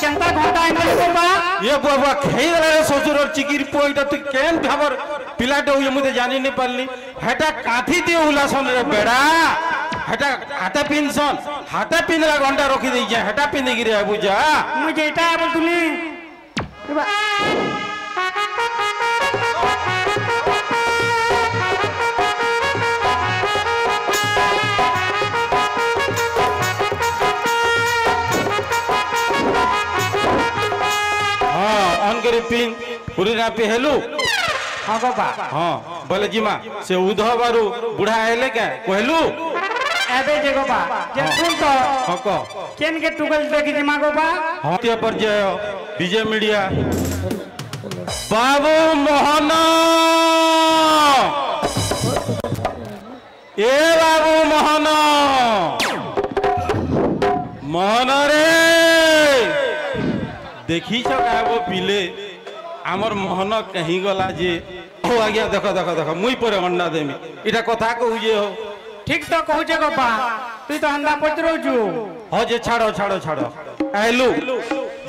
Kenta घंटा आइले बाबा ये बाबा खेल रे ससुर चिकिर पोइटा तू केन भाबर पिलाटे हुए मुझे जानी नहीं पारली हेटा काठी दिए उलासन रे बेड़ा हेटा हाथे पिनसन हाथे पिनला घंटा रखी दे जे हेटा पिन गिरे बुझा मुझे एटा बोलतुनी पिन पूरी ना पे हेलु हां बाबा हां बोले जीमा से उधो बारू बुढ़ा आइले के कहलु एबे जे बाबा जे सुन तो हां को केन के टुगल देखि जीमा बाबा हत्या पर जय विजय मीडिया बाबू मोहन ए बाबू मोहन मोहन रे देखी छ वो पिले आमर मोहन कहीं गला जे हो आज्ञा देखो देखो देखो मुई पर अंडा देमी इटा कथा कहू जे हो ठीक तो कहू जे बाबा तू तो अंडा पचरो छु हो जे छाड़ो छाड़ो छाड़ो आइलु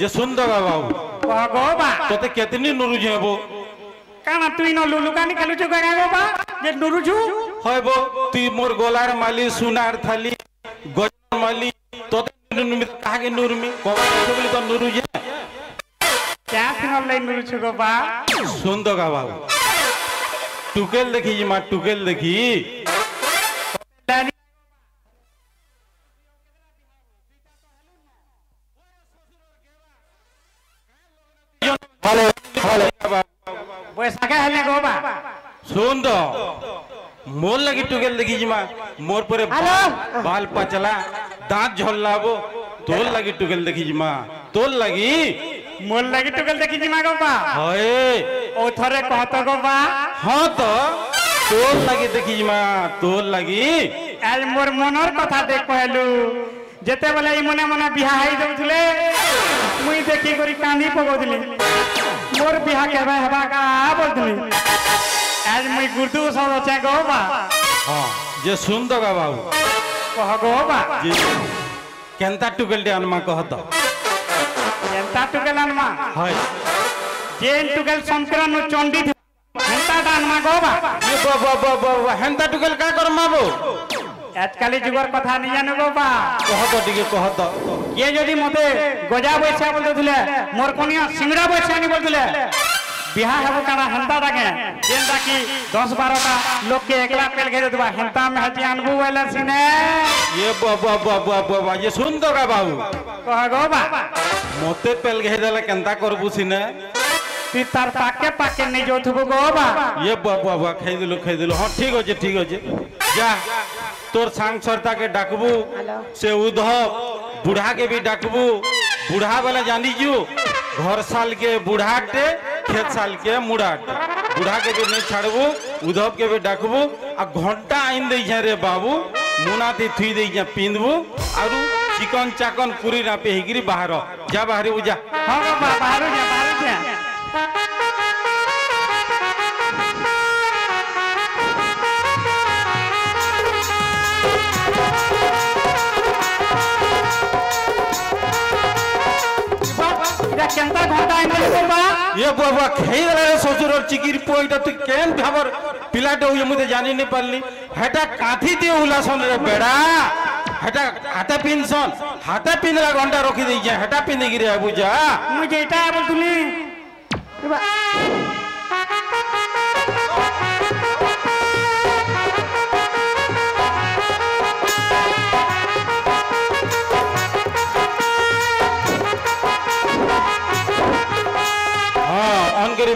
जे सुंदर बाबू कह गो बा तोते केतनी नुरु जेबो काना तू न लुलुकानी खेलु छु गया बाबा जे नुरु छु होइबो तू मोर गोलार माली सुनार थाली गजर माली तोते नुरु कागे नुरु मी कोबा बोली तो नुरु जे क्या सिंगल लाइन नुरु छु बाबा सुंदर बाबू टुकेल देखी जी मां टुकेल देखी हेलो हेलो पैसा के हले गो बा सुन दो मोर लगी टुकेल देखी जी मां मोर परे बाल पचला दांत झोलाबो तोल लगी टुकेल देखी जी मां तोल लगी मोर लगी टुकेल देखी जी मां गो बा होए ओ थरे कहत गो बा हां तो तोल लगी देखी जी मां तोल लगी आज मोर मनर कथा देख कहलु जेते बेले ई मने मने बिहा हाई दउथले मुई देखि करी कांदी पगोदली मोर बिहा केबे हबा का बोलतली आज मुई गुरदू सब छै गो बा हां जे सुंदर बाबू कह गो बा जी केनता टुकेल दे अनमा कहत केनता टुकेल अनमा हाय जेन टुकेल संक्रांत चंडी हेंता दानमा गो बा ये बाबा हेंता टुकेल का कर माबो आजकल जुगर कथा नहीं जानो बाबा कहत टिके कहत ये जदी मते गजा बैसा बोलतले मोर कोनिया सिंगड़ा बैसा नहीं बोलतले बिहा हेबो काना हंता दागे जेनता की 10 12 टा लोग के एकला पेल घेर देबा हंता में हजी अनबू वाला सिने ये बाबा ये सुंदर बाबू कह गो बा मते पेल घेर देला केनता करबू सिने ती तार पाके नहीं जोथबो गो बा ये बाबा खाई दिलो हां ठीक होजे जा तोर सांग सरता के डाकबू से उधव बुढ़ा के भी डाकबू बुढ़ा वाला जानी जू घर साल के बुढ़ाटे खेत साल के मुढ़ाटे बुढ़ा के भी नहीं छाड़बू उधव के भी डाकबू आ घंटा आइन दे रे बाबू मुनाती थुई दे पिंदबू आरु चिकन चाकन पूरी ना पे हिगिरी बाहर जा बाहर जा हां बाबा बाहर जा केंता घंटा आइले बाबा ये बाबा खेल रे ससुर चिकिर पोइटा तू केन भाबर पिलाटे हुए मुझे जानी नहीं पारली हेटा काठी दिए उलासन रे बेड़ा हेटा हाथे पिनसन हाथे पिनला घंटा रखी दे जे हेटा पिन गिरे बुझा मुझे एटा बोलतुनी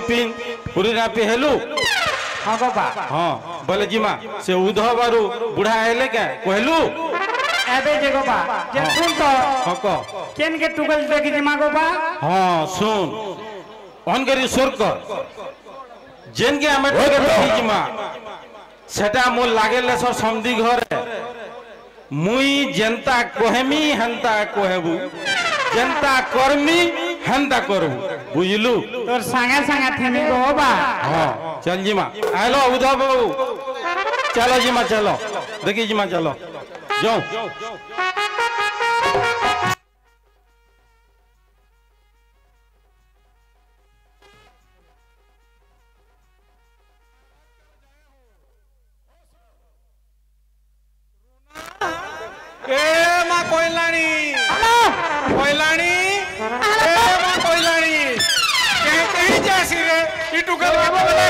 पिन पूरी ना पे हेलु हां बाबा हां बोले जीमा से उधो बारू बुढ़ा आइले के कहलु एबे जे बाबा जे सुन तो हां को केन के टुगल देखि जीमा बाबा हां सुन अनगरी सुर कर जेन के हमें टुगल देखि जीमा सेटा मोर लागेले सब समधी घर मुई जनता कोहेमी हंता कोहेबू जनता कर्मी हंता करबू बुझलू तोर संगे संगे थेमी गो बा हां चल जीमा आलो उधव बाबू चलो जीमा चलो देखी जीमा चलो जाओ ए मा कोइलाणी कोइलाणी ए मा कोइलाणी कहीं जासी रे ई टुकल बाबा वाला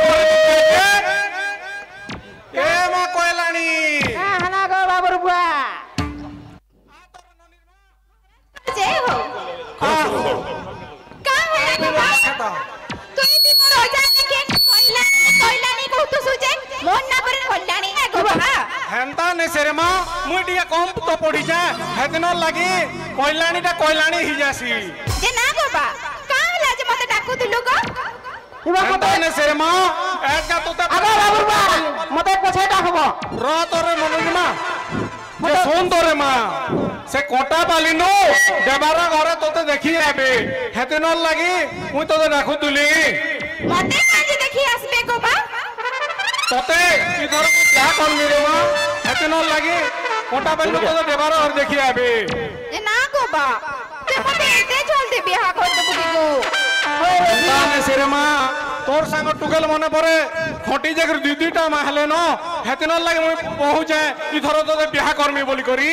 ए मा कोइलाणी हना गो बाबू बुआ जय हो का है बाबा तुई भी मोर हो जाने के कोइलानी को तू सुजे मोन ना पर कोइलानी है गो बाबा हेंता ने सेरेमा मुटिया कम तो पड़ी जा हेदिन लागि कोइलाणीटा कोइलाणी ही जासी जे ना गो बा का लाज मते डाकू दिलु गो हेंता ने सेरेमा एका तो आगे बाबू बुआ मते पछे डाकबो र तोरे मनोजमा जे सुन तोरे मा से कोटा पालिनु देबारा घरे तोते देखि आबे हेदिन लागि मु तोते डाकू तुली मते आज देखि आसबे गो बा तोते इधर को क्या करनी रे मा हेदिन लागि कोटा पालिनु तोते देबारा घर देखि आबे जे ना गो बा ते मते एते जल्दी बियाह कर दबु दिगो ताने सेरेमा तोर संग टुकेल मने परे खटी जगर दीदीटा माहले न हेतिन लागि मु पहुचे इधर तो बियाह करमी बोली करी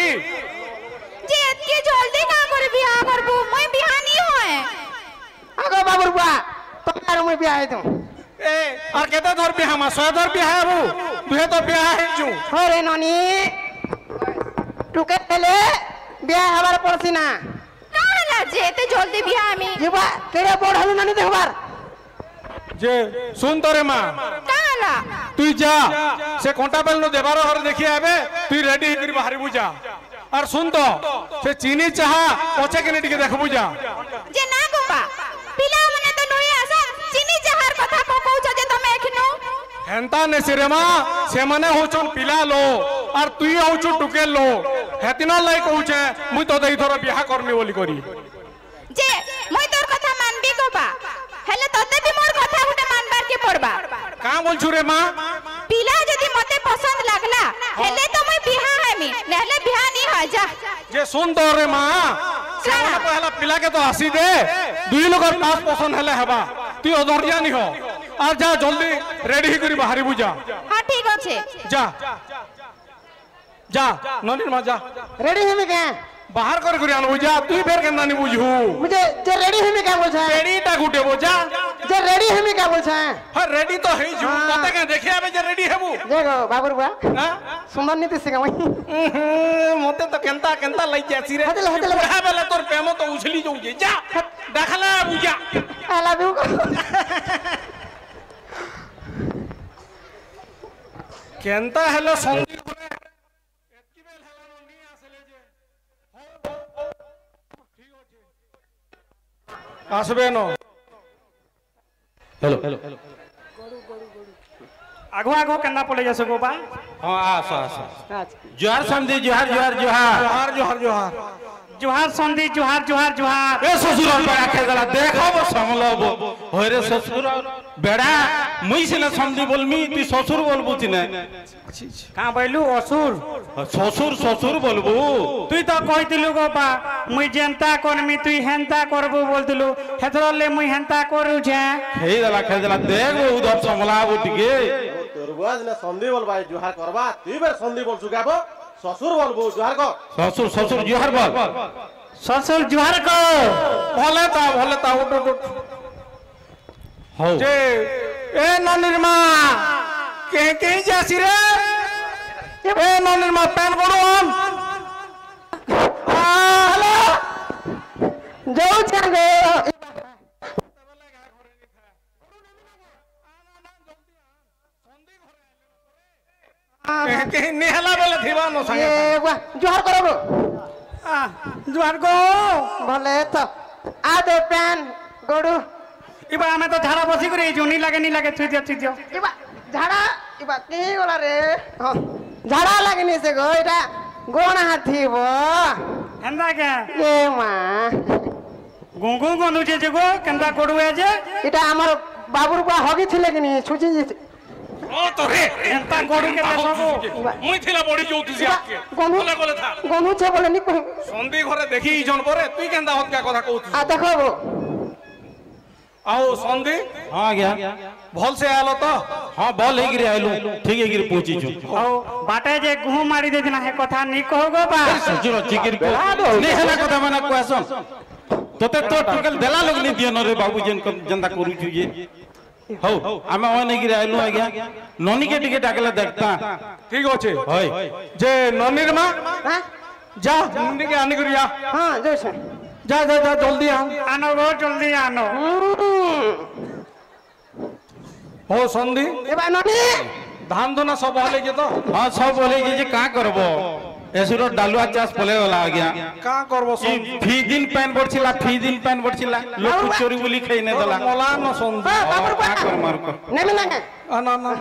जे एतके जल्दी का कर बियाह करबु मैं बियाह नहीं होए आगे बाबू बुआ तोर मैं बियाह है तू ए और केते धर बियाह मा सय धर बियाह आबू दुहे तो बियाह हेजू अरे ननी टुके ले बियाह हमार पड़सी ना काला जे एते जल्दी बियाह मी जीवा तेरे बोर्ड हलु ननी देखबार जे सुन तोरे मा काला तुई जा से कोंटा बेल न देबार घर देखि आबे तुई रेडी करी बाहरी बुजा और सुन तो से चीनी चाहा पछे के नेटी के देखबु जा जे ना गोबा पिला मने तो नई आसा चीनी जहार कथा को कहउछ जे तमे एखनो हेंता ने सिरेमा से मने होचन पिला लो और तुई होचु टुके लो हेतिना लाई कहउछे मुई तो देई थोर बियाह करमी बोली करी जे মই तोर कथा मानबी गोबा हेले तते भी मोर कथा गुटे मानबार के पड़बा का बोलछु रे मां पिला जदी मते पसंद लागला हेले तो मैं बियाह हेमी नेले बियाह नहीं हो जा जे सुन तो रे मां से मने पहला पिला के तो हसी दे दुई लोग पास पसंद हेले हेबा तू अधरिया नहीं हो और जा जल्दी रेडी करी बाहरी बुजा हां ठीक আছে जा जा ननी मा जा रेडी है मैं क्या बाहर कर करी आनु जा तू फेर केना नहीं बुझू मुझे जे रेडी है मैं क्या बोल छे रेडी टा गुटे बोजा जे रेडी है मैं क्या बोल छे हां रेडी तो है जू तते के देखे आबे जे रेडी हेबू देखो बाबू बुआ हां सुंदर नीति सिंह वही मते तो केंता केंता लई जासी रे हटले बुढ़ा बेला तोर प्रेम तो उछली जाऊ जे जा देखला बुझा I love you Kenta hello संगी घरे एतकी बेल हेलानो नी आसले जे ठीक होचे आसबे नो हेलो आगो आगो केना पड़े जैसे गोबा हां आसा आसा अच्छा जोहार संदी जोहार जोहार जोहार जोहार जोहार जुहार संदी जुहार जुहार जुहार ए ससुर बेड़ा खेदला देखब समलब होरे ससुर बेड़ा मुई सिना समझी बोलमी तू ससुर बोलबू तिने का बैलू असुर ससुर ससुर बोलबू तुई तो कहितिलु गोबा मुई जेंता करमी तुई हेंता करबू बोलतिलु हेतरले मुई हेंता करू छे खेदला देख उधर समलाबू टिके तोर बुआ ने संधि बोलबा जुहार करबा तू बेर संधि बोल सुगाबो ससुर बोलबो जुहार को ससुर ससुर जोहार बोल ससुर जुहार को भले ता उठ हो जे ए ननिरमा के जासी रे ए ननिरमा पैन पड़ो हम हेलो जाऊ छांगे के नेहला बेले थिबा न संगे ए बुआ जोहार करबो जुहार को भले तो आ दे पैन गोडू इबा हमें तो झाड़ा बसी करे जोनी लागे छुई दियो इबा झाड़ा इबा की गोला रे हां झाड़ा लागनी से गो एटा गोण हाथी बो हेंदा के ए मां गुंगु गनु जे गो केंदा कोडुए जे एटा हमर बाबूर बा होगी थिले कि नहीं छुची जी ओ तो रे एंता कोडु के देखबो मुई थिला बड़ी जोतिसी आके गोनू बोले बोले था गोनू छे बोले नी कहि संदी घरे देखी जन परे तुई केंदा हत्या कथा कहू आ देखो आओ संदी हाँ आज्ञा भल से आलो तो हाँ भल है आइलु ठीक है पहुंची छु ଆଉ ବାଟେ ଯେ ଗୁହ ମାରି ଦେଇଥିଲା ହେ କଥା ନି କହଗो ବା सचुर चिकिर को नहीं हला कथा माने क्वेश्चन तोते तो टुकल देला लोग नहीं दियो न रे बाबू जनता करू छु ये हौ आमे ओने गिरे आइलु आज्ञा ननी के टिके डाकला देखता ठीक अच्छे होय जे ननीर माँ हाँ जा ननी के आने करिया हाँ जो से जा जा जा जल्दी आ ଆନ ଗୋ ଜଲ୍ଦି ଆନ हो संदी ए बा ननी धान धुना सब हले जे तो हां सब बोले जे का करबो एसुरो डालुआ चाष पले वाला आज्ञा का करबो ई फी दिन पैन बरछिला फी दिन पैन बरछिला लोग चोरी बोली खाई ने दला मोला न संदी का कर मार को नहीं मिलेंगे ना ना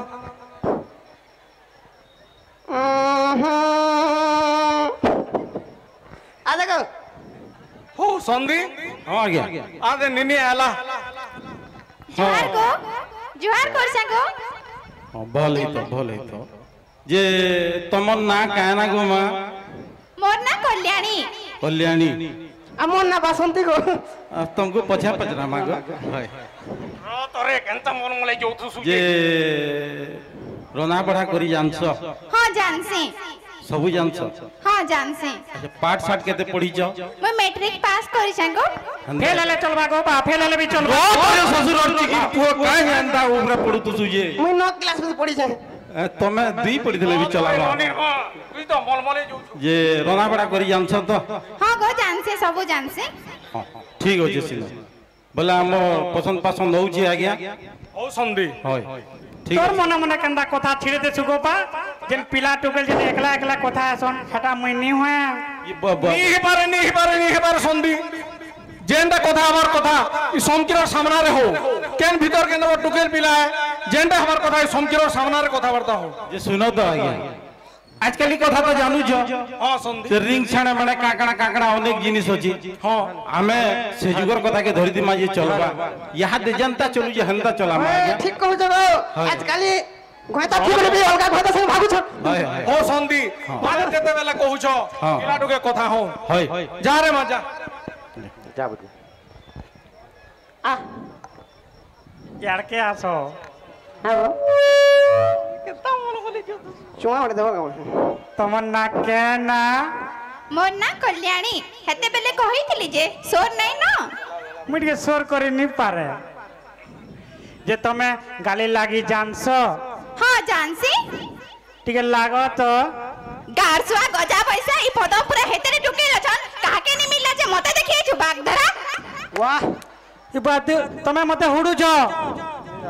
आ देखो हो संदी हां आज्ञा आदे निनी आला जुहार को जुहार कर संगो हां भले तो जे तमन ना काना गो मां मोर ना कल्याणी कल्याणी अमन ना बासंती को तुमको पछरा मागो हाय तोरे केनता मन मले जोतु सु जे रना पढ़ा करी जानछ हां जानसी सबु जानछ हां जानसी अच्छा पाठ साठ केते पढ़ी छ मैं मैट्रिक पास करी संगो फेल हेले चलबा गो बा फेल हेले भी चलबा तोरे ससुर अर्ची की पुओ काहे एंदा उबरा पढु तु सुजे मुई 9 क्लास में पढ़ी छे तमे दुई पढ़ी देले भी चलाबा ननीर हां तुई तो मल मले जोतु जे रना पढ़ा करी जानछ तो हां गो जानसी सबु जानसी हां ठीक हो जे सिनो बोला हम पसंद होउ छी आज्ञा हो संदी होय ठीक তোর মনে মনে কেন্দা কথা ছিড়ে দে সুগোপা যেন পিলা টুকেল যেন একলা একলা কথা আসন সেটা মুই নি হয় ये बाबा नी हिबारे संदी जेंदा कथा हमार कथा ई समकिर सामना रे हो केन भीतर केन टुकेल पिला है जेंदा हमार कथा ई समकिर सामना रे कथा वार्ता हो जे सुनो तो आज्ञा आजकल की कथा तो जानू छ हां संदी से रिंग छाणे माने काकड़ा अनेक जिनिस अछि हां आमे से जुगर कथा के धरि दिमा जे चलबा यहा दे जनता चलू जे हंदा चला मागे ठीक कहू जगो आजकल घोता फिर भी अलगा घोता संग भागु छ हाय हाय हो संदी माने जेते बेला कहू छ हां। पिला टुके कथा हो हाय जा रे मा जा जा बुझ आ ইয়ারকে আসো हां चुआ उड़ देबो का তোমার না কেনা मोर ना कल्याणी हेते बेले कहितली जे सोर नहीं न মুই টিকে সোর করে নি পারে যে তুমি গালি লাগি জানছ हां जानसी টিকে লাগো তো गारसुआ गजा पैसा ई पदम पूरा हेतरे टुके रछन काके नि मिलला जे मते देखिए छु बाग धरा वाह ই বাদ তুমি মতে হুড়ুছ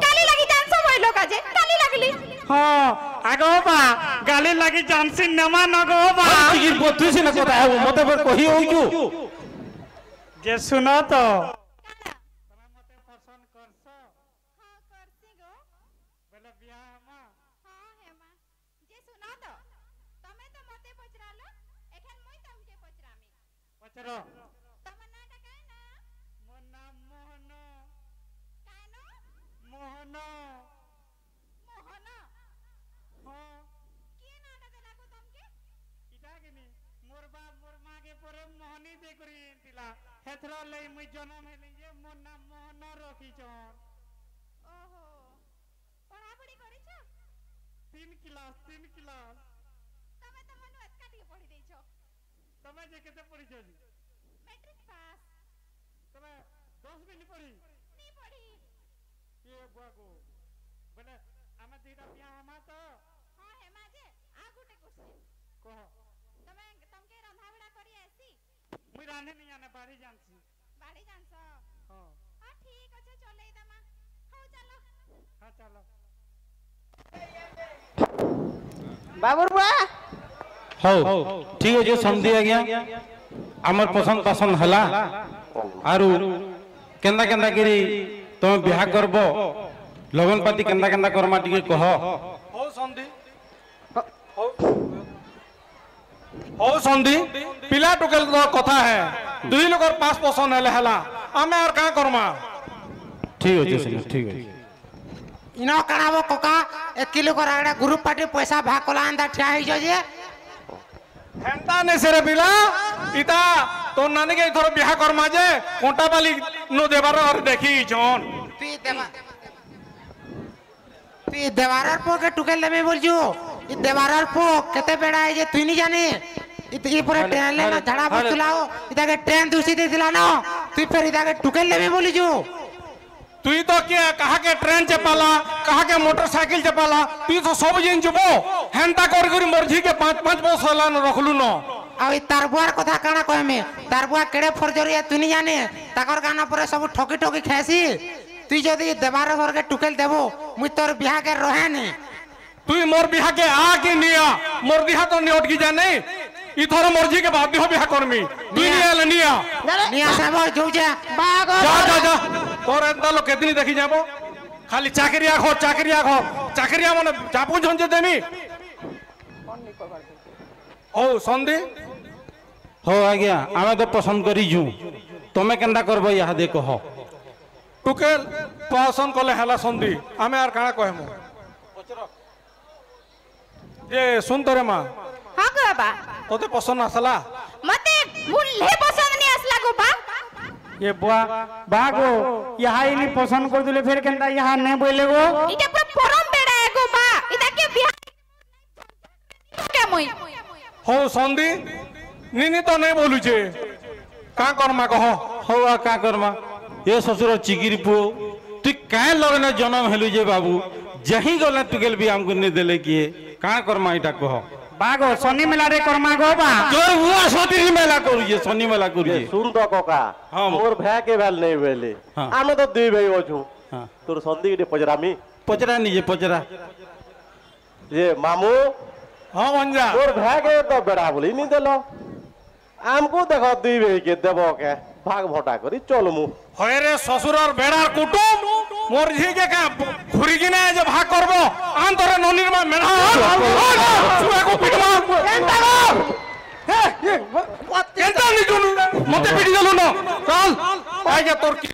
काली लगी जानसो होय लोग जे काली लगली হ্যাঁ আগো বা গালি লাগি জানছি নেমা নগো বা टिकिर बतु से न कथा है मते पर कही होई छु যে শুনো তো हां करसी गो বলে বিয়া মা हां हेमा जे सुना तो तमे तो मते पचरालो एखन मुई तमके पचरामी পচরো तमन नाटा काय ना মোর নাম মোহন काय नो মোহন मोहन হ্যাঁ के नाटा देला को तमके ইটা কিনি মোর বাপ মোর মাকে পরে মোহনী দে করি দিলা হেথরা লই মুই জন্ম হেলি যে মোর নাম মোহন রখিছন ओहो पढ़ा पढ़ी करिछ 3 ক্লাস तमे तो मनु अटका टिके पढ़ी देइछो তুমি যে কেতে পড়িছ मैट्रिक पास তুমি 10 মিনিট পড়ি नी पढ़ी এ বাগো বলে আমি দুইটা বিয়া হমা তো हां हेमा जे आ गुटे क्वेश्चन কহ तमे तमके रंधा बड़ा करी आसी মুই রাঁধে নি জানে বাড়ি জানছি बाड़ी जानसो হ্যাঁ हां ठीक আছে চলেই দমা हो चलो হ্যাঁ চলো बाबूर बा हौ ठीक हो जे समझी आज्ञा हमर पसंद हला आरु केंदा केंदा गिरी तुम बिहा करबो लगन पाती केंदा केंदा करमा टिके कह हो संदी हो संदी पिला टुकेल तो कथा है दुई लोगर पास पसंद हेले हला आमे और का करमा ठीक हो जे सिनो ठीक हो इनो कराबो कोका 1 किलो को रागड़ा ग्रुप पार्टी पैसा भाग कोला अंदर ठिया ही जो जे हेंता ने सेरे पिला इता तो नानी के थोर बिहा करमा जे कोंटा बाली नो देबार और देखी जन তুই দেওয়ারার পোকে টুকেল দেবে বলছু ই দেওয়ারার পোক কেতে বেড়া এই যে তুই নি জানি ই পরে ট্রেন লেনা ঝাড়া বসুলাও ইদাকে ট্রেন দুসি দিছিলা না তুই ফের ইদাকে টুকেল দেবে বলিছু তুই তো কে কাহাকে ট্রেন চেপালা কাহাকে মোটরসাইকেল চেপালা তুই তো সব জিন যাবো হেনতা করে করে মরঝি কে 5 বছর হলান রখলু ন আর তার বুয়ার কথা কানা কহমে তার বুয়া কেড়ে ফরজরিয়া তুই নি জানে তাকর গানা পরে সব ঠকি ঠকি খেসি তুই যদি দেবার ঘরকে টুকেল দেবো মুই তোর বিহাকে রহেনি তুই মোর বিহাকে আগে নিয়া মোর বিহা তো নিয়টকি জানে ইথর মরঝি কে বাধ্য বিহা করমি তুই নিয়া নিয়া নিয়া সাব যৌজা বাগ যা যা যা তোর এন্তা লোক কেদিনি দেখি যাব খালি চাকরিয়া মানে চাপু ঝঞ্ঝে দেমি ও সন্ধি हो आज्ञा आमे तो पसंद करी जू तमे केंदा करबो यहा देखो हो টুকেল পছন্দ কলে হেলা সন্ধি আমি আর কাଣା কহেমু এ শুন তোরে মা हाँ गो बा তোতে পছন্দ আসলা मते मुल्हे पसंद नहीं असला गो बा ये बुआ बागो यहाँ ही नहीं पसंद कर दिले फिर केंदा यहाँ नहीं बोले गो इटा पूरा परम बेड़ा है गो बा इटा के बिहा के मोई हो सন্ধি निनी तो नहीं बोलुचे का करमा कह हो आ का करमा ये ससुर चिगिरी पु तू काहे लगने जन्म हेलु जे बाबू जही गले टुकेल भी हमको नहीं देले किए का करमा इटा कह बागो शनि मेला रे करमा गो बा तोर हुआ सती मेला करूजे शनि मेला करूजे শুন তো ককা হ্যাঁ। মোর ভাকে ভাল নেই বেলে হ্যাঁ। আমি তো দুই ভাই অছু हां তোর সন্ধি কে পজরামি पचरा निजे पचरा যে মামু हाँ मंजा তোর ভাকে তো বেড়া বলি নি দেল আমকো দেখো দুই ভাই কে দেব কে ভাগ ভটা করি চলমু হয় রে শ্বশুরর বেড়ার কুটুম মোর ঝিকে কা ঘুরি কিনা যে ভাগ করব আন তোরে ননির মা মেনা তুইকো পিটমা এন্তা গো এন্তা নি জুনু মতে পিটি দেলু না চল আইগে তোর কি